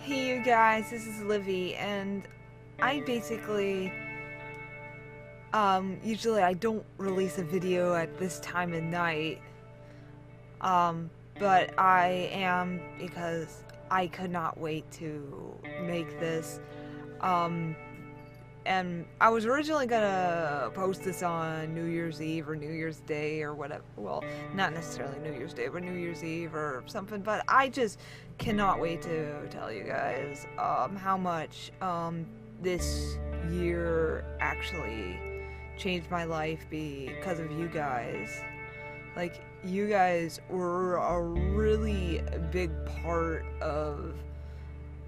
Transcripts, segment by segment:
Hey you guys, this is Livy, and I basically, usually I don't release a video at this time of night, but I am because I could not wait to make this, um, and I was originally gonna post this on New Year's Eve or New Year's Day or whatever. Well, not necessarily New Year's Day, but New Year's Eve or something. But I just cannot wait to tell you guys how much this year actually changed my life because of you guys. Like, you guys were a really big part of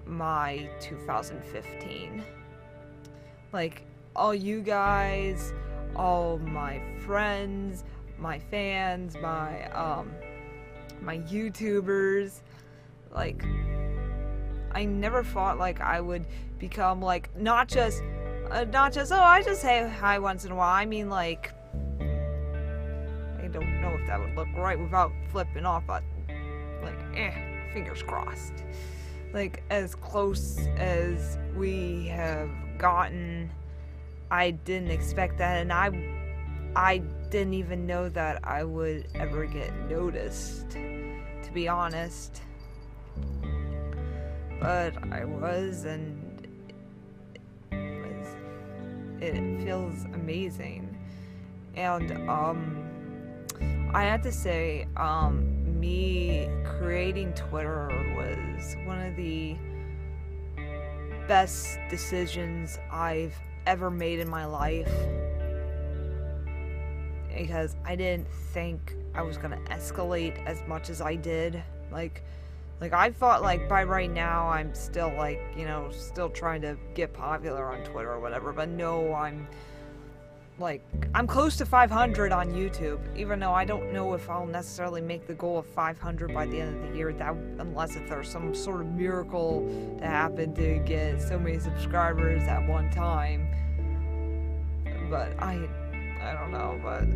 my 2015. Like, all you guys, all my friends, my fans, my YouTubers, like, I never thought like I would become like not just oh, I just say hi once in a while. I mean, like, I don't know if that would look right without flipping off, but like, fingers crossed. Like, as close as we have gotten, I didn't expect that, and I didn't even know that I would ever get noticed, to be honest. But I was, and it feels amazing. And I have to say, me creating Twitter was one of the best decisions I've ever made in my life, because I didn't think I was gonna escalate as much as I did. Like I thought, like, by right now I'm still, like, still trying to get popular on Twitter or whatever, but no, I'm close to 500 on YouTube, even though I don't know if I'll necessarily make the goal of 500 by the end of the year, unless if there's some sort of miracle to happen to get so many subscribers at one time. But I don't know, but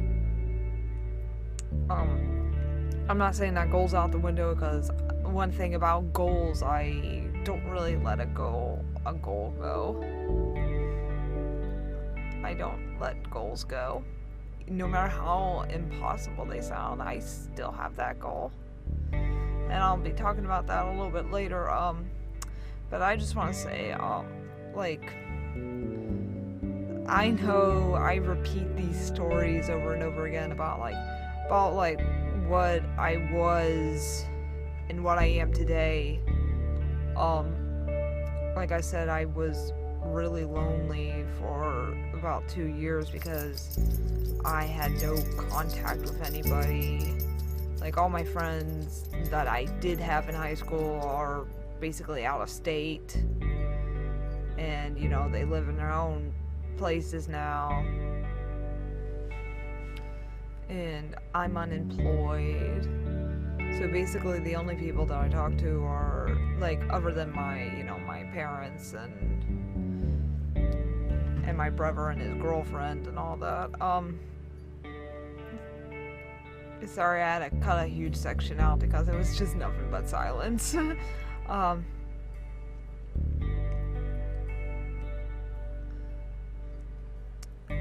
I'm not saying that goal's out the window, because one thing about goals, I don't really let a goal go. I don't let goals go. No matter how impossible they sound, I still have that goal. And I'll be talking about that a little bit later. But I just want to say, like, I know I repeat these stories over and over again about what I was and what I am today. Like I said, I was really lonely for about 2 years because I had no contact with anybody. Like, all my friends that I did have in high school are basically out of state, and they live in their own places now, and I'm unemployed. So basically the only people that I talk to are, like, other than my parents and my brother and his girlfriend and all that. Sorry, I had to cut a huge section out because it was just nothing but silence.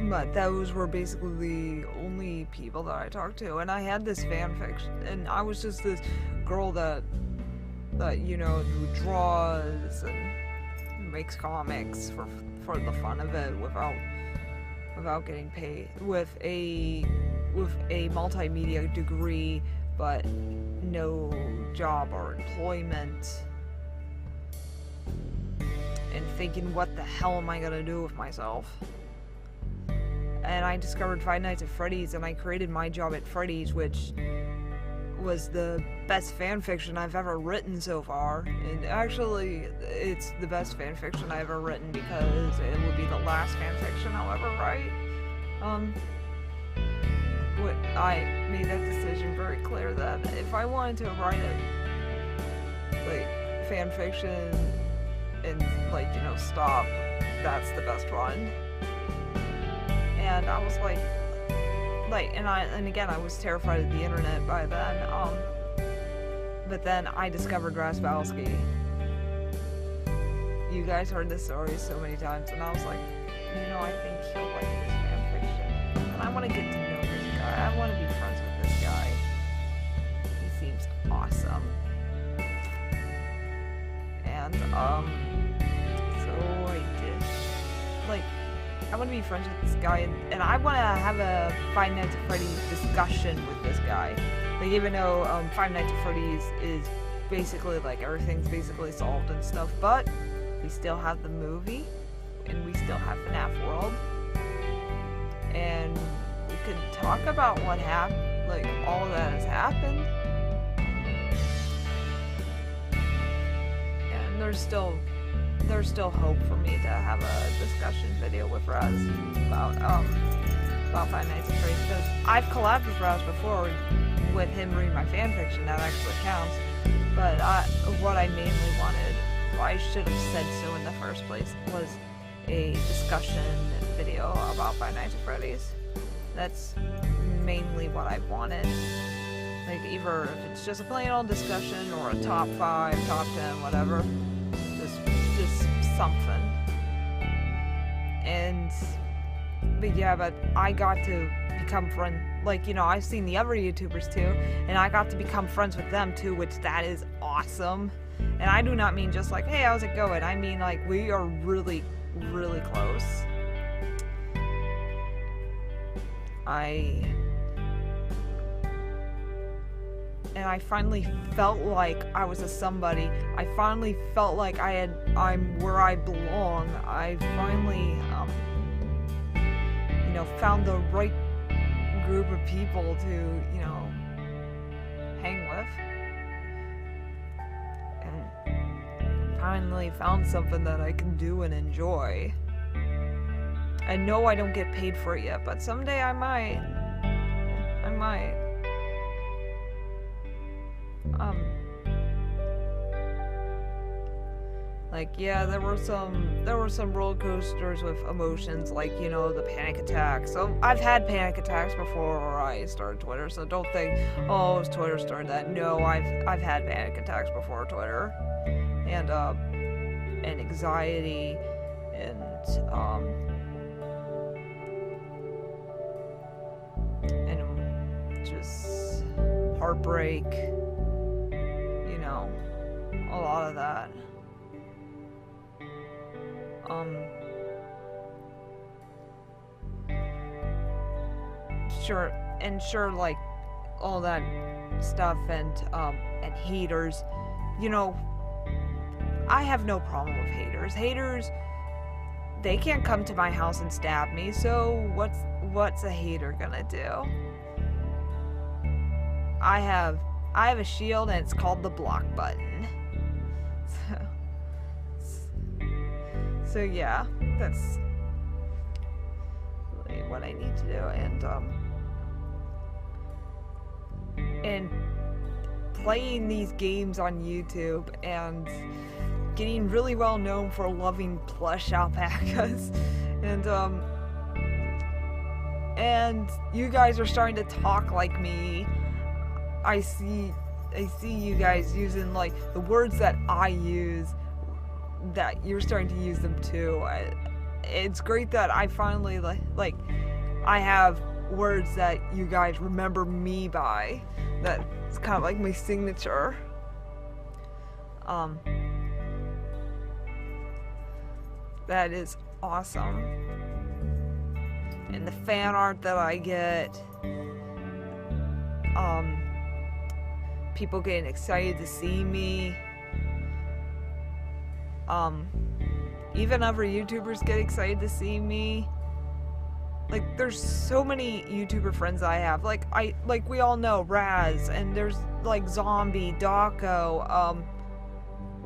But those were basically the only people that I talked to, and I had this fan fiction, and I was just this girl that who draws and makes comics for the fun of it, without getting paid, with a multimedia degree but no job or employment, and thinking, what the hell am I gonna do with myself? And I discovered Five Nights at Freddy's, and I created my job at Freddy's, which was the best fan fiction I've ever written so far. And actually, it's the best fan fiction I've ever written because it would be the last fan fiction I'll ever write. I made that decision very clear that if I wanted to write fan fiction and stop, that's the best one. And I was and again, I was terrified of the internet by then. But then I discovered Razz, you guys heard this story so many times, and I was like, you know, I think he'll like this fanfiction. And I want to get to know this guy. I want to be friends with this guy. He seems awesome. And, so I did, like, I want to be friends with this guy, and I want to have a Five Nights at Freddy's discussion with this guy. Like, even though, Five Nights at Freddy's is basically, like, everything's basically solved and stuff, but we still have the movie, and we still have FNAF World, and we could talk about what happened, like, all that has happened. And there's still hope for me to have a discussion video with Razz about Five Nights at Freddy's, because I've collabed with Razz before with him reading my fanfiction. That actually counts. But what I mainly wanted, I should have said so in the first place, was a discussion video about Five Nights at Freddy's. That's mainly what I wanted. Like, either if it's just a plain old discussion or a top 5, top 10, whatever. Just something. And, but yeah, but I got to become friends, like, you know, I've seen the other YouTubers too, and I got to become friends with them too, which that is awesome. And I do not mean just like, hey, how's it going? I mean, like, we are really, really close. And I finally felt like I was a somebody. I finally felt like I'm where I belong. I finally, you know, found the right group of people to, you know, hang with. And finally found something that I can do and enjoy. I know I don't get paid for it yet, but someday I might. Like, yeah, there were some roller coasters with emotions, like, you know, the panic attacks. So I've had panic attacks before I started Twitter, so don't think, oh, it was Twitter started that. No, I've had panic attacks before Twitter, and anxiety, and just heartbreak, you know, a lot of that. Sure, like, all that stuff, and haters, you know, I have no problem with haters. Haters, they can't come to my house and stab me, so what's a hater gonna do? I have a shield, and it's called the block button. So yeah, that's really what I need to do, and playing these games on YouTube and getting really well known for loving plush alpacas, and you guys are starting to talk like me. I see you guys using, like, the words that I use, that you're starting to use them too. It's great that I finally, like, I have words that you guys remember me by. That's kind of like my signature. That is awesome. And the fan art that I get, people getting excited to see me. Even other YouTubers get excited to see me. Like, there's so many YouTuber friends I have. Like we all know Razz, and there's, like, Zombie, Daco,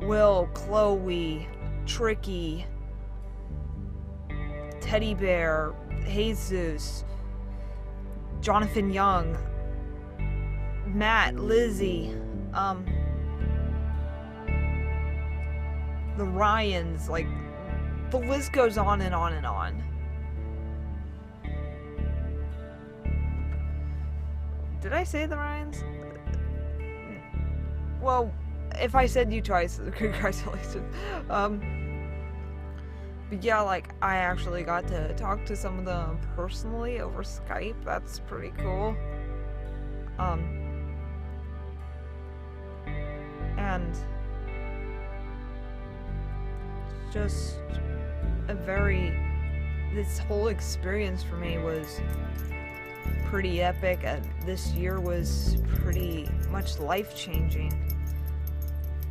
Will, Chloe, Tricky, Teddy Bear, Jesus, Jonathan Young, Matt, Lizzie, the Ryans, like, the list goes on and on and on. Did I say the Ryans? Well, if I said you twice, congratulations. yeah, like, I actually got to talk to some of them personally over Skype. That's pretty cool. And just this whole experience for me was pretty epic, and this year was pretty much life-changing.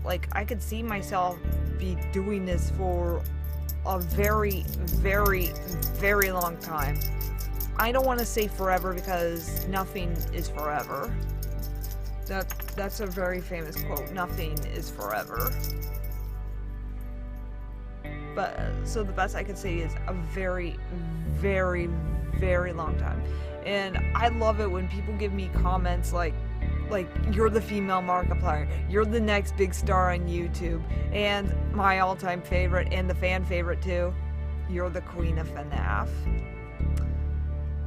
Like, I could see myself be doing this for a very, very, very long time. I don't want to say forever because nothing is forever. That's a very famous quote. Nothing is forever. But so the best I could say is a very, very, very long time. And I love it when people give me comments like you're the female Markiplier, you're the next big star on YouTube, and my all-time favorite and the fan favorite too, you're the queen of FNAF.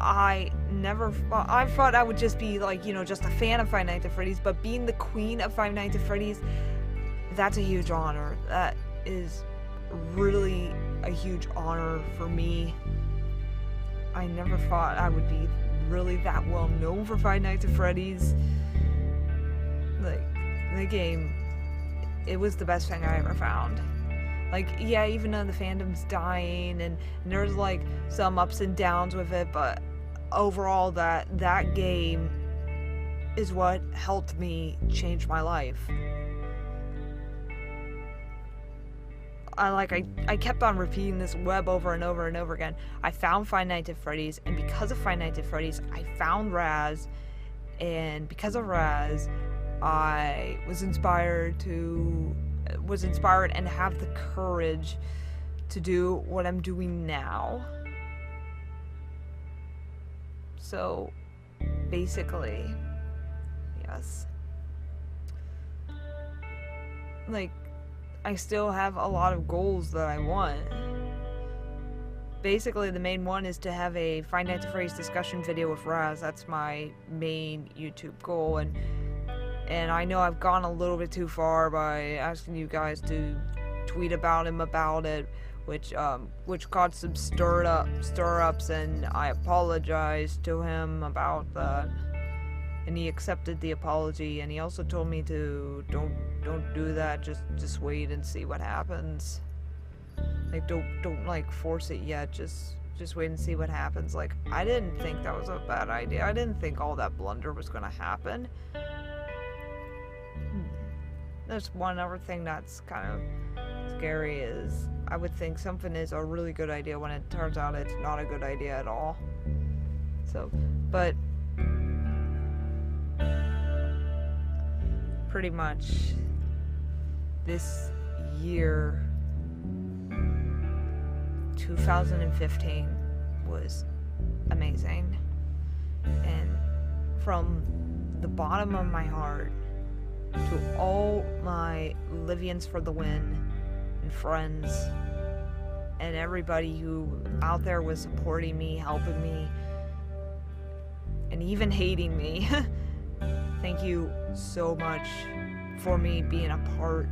I thought I would just be like, just a fan of Five Nights at Freddy's, but being the queen of Five Nights at Freddy's, that's a huge honor. That is really a huge honor for me. I never thought I would be really that well known for Five Nights at Freddy's. Like, the game, it was the best thing I ever found. Like, yeah, even though the fandom's dying and there's like some ups and downs with it, but overall that game is what helped me change my life. I kept on repeating this web over and over and over again. I found Five Nights at Freddy's, and because of Five Nights at Freddy's, I found Razz, and because of Razz, I was inspired and have the courage to do what I'm doing now. So, basically, yes. Like, I still have a lot of goals that I want. Basically, the main one is to have a Five Nights at Freddy's discussion video with Razz. That's my main YouTube goal, and I know I've gone a little bit too far by asking you guys to tweet about him about it, which caused some stir-ups, and I apologized to him about that. And he accepted the apology, and he also told me to don't do that, just wait and see what happens. Like, don't like force it yet, just wait and see what happens. Like, I didn't think that was a bad idea. I didn't think all that blunder was gonna happen. There's one other thing that's kind of scary is I would think something is a really good idea when it turns out it's not a good idea at all. So, but pretty much this year, 2015, was amazing. And from the bottom of my heart, to all my Livians for the win and friends and everybody who out there was supporting me, helping me, and even hating me, thank you so much for me being a part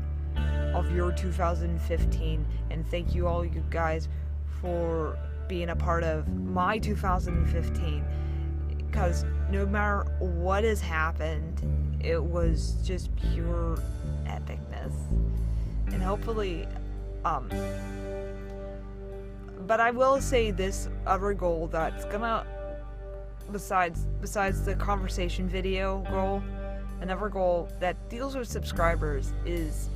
of your 2015, and thank you all you guys for being a part of my 2015, because no matter what has happened, it was just pure epicness. And hopefully, but I will say this other goal that's gonna, besides the conversation video goal, another goal that deals with subscribers is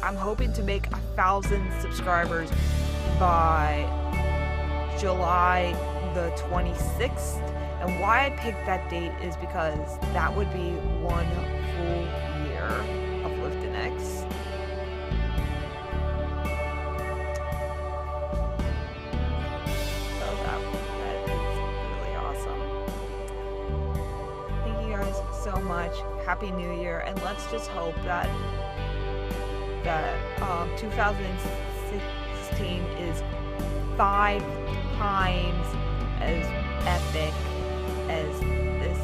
I'm hoping to make 1,000 subscribers by July the 26th. And why I picked that date is because that would be 1 full year of Lifted X. So that is really awesome. Thank you guys so much. Happy New Year, and let's just hope that 2016 is 5 times as epic as this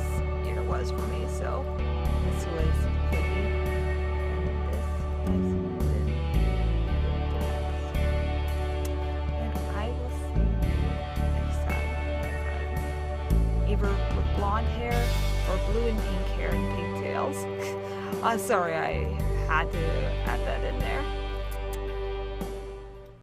year was for me. So this was Vicky, and this has been blonde hair or blue and pink hair and pigtails. Sorry, I had to add that in there.